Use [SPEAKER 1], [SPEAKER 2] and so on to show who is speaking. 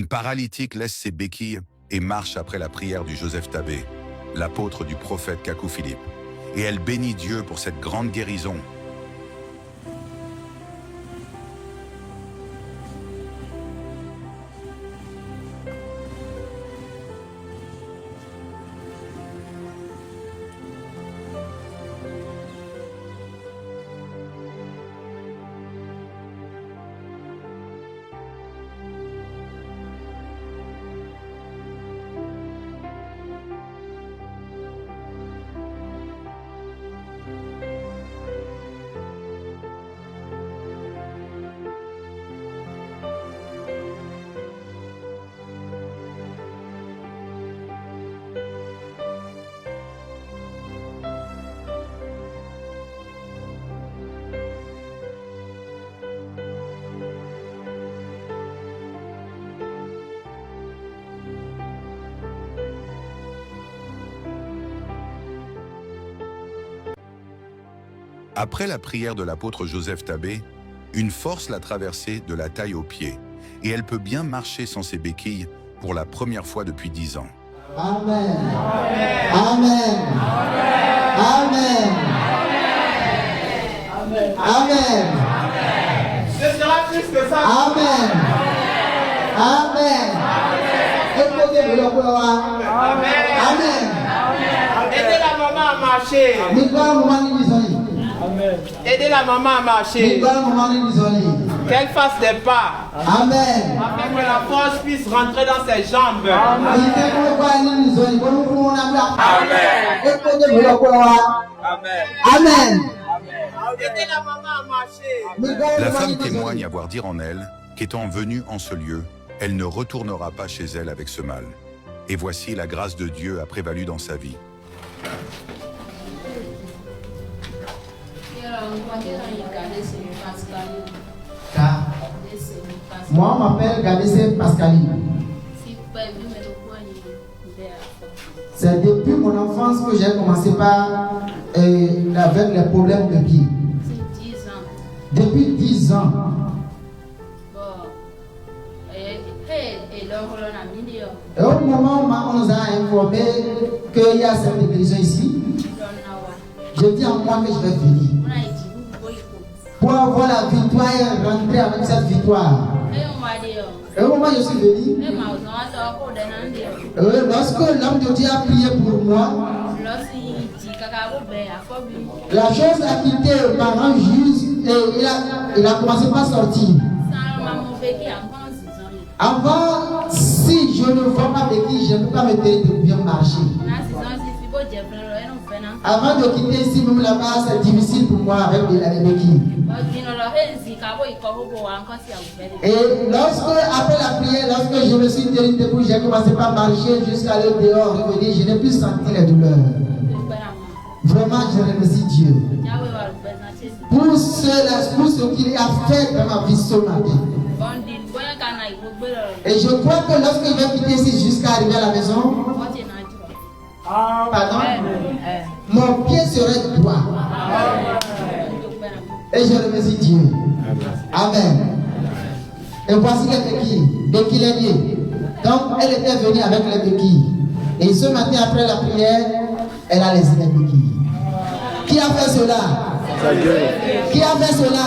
[SPEAKER 1] Une paralytique laisse ses béquilles et marche après la prière du Joseph Tabé, l'apôtre du prophète Kakou Philippe. Et elle bénit Dieu pour cette grande guérison. Après la prière de l'apôtre Joseph Tabé, une force l'a traversée de la taille aux pieds, et elle peut bien marcher sans ses béquilles pour la première fois depuis 10 ans.
[SPEAKER 2] Amen. Amen. Amen. Amen. Amen.
[SPEAKER 3] Ce sera plus que ça.
[SPEAKER 2] Amen. Amen. Amen.
[SPEAKER 3] Aidez la maman à marcher. Aidez la maman à marcher. Qu'elle fasse des pas.
[SPEAKER 2] Amen.
[SPEAKER 3] Afin que la force puisse rentrer dans ses jambes.
[SPEAKER 2] Amen. Amen.
[SPEAKER 3] Aidez la maman à marcher.
[SPEAKER 1] La femme témoigne avoir dit en elle qu'étant venue en ce lieu, elle ne retournera pas chez elle avec ce mal. Et voici la grâce de Dieu a prévalu dans sa vie.
[SPEAKER 2] Moi, on m'appelle Gadese Pascali. C'est depuis mon enfance que j'ai commencé avec les problèmes de pied. Depuis 10 ans. Et au moment où on nous a informé qu'il y a cette guérison ici, je dis en moi que je vais venir. Pour avoir la victoire et rentrer avec cette victoire. Et au moment où je suis venu, lorsque l'homme de Dieu a prié pour moi, la chose a quitté pendant juste et il a commencé par sortir. Avant, si je ne vois pas béquille, je ne peux pas me tenir de bien marcher. Avant de quitter ici, même là-bas, c'est difficile pour moi avec les béquilles. Et après la prière, lorsque je me suis tenu debout, j'ai commencé par marcher jusqu'à aller dehors, revenir, je n'ai plus senti les douleurs. Vraiment, je remercie Dieu pour ce qu'il a fait dans ma vie ce matin. Et je crois que lorsque je vais quitter ici jusqu'à arriver à la maison, pardon, mon pied serait droit. Et je remercie Dieu. Amen. Et voici les béquilles est liée. Donc, elle était venue avec les béquilles. Et ce matin, après la prière, elle a laissé les béquilles. Qui a fait cela? Qui a fait cela?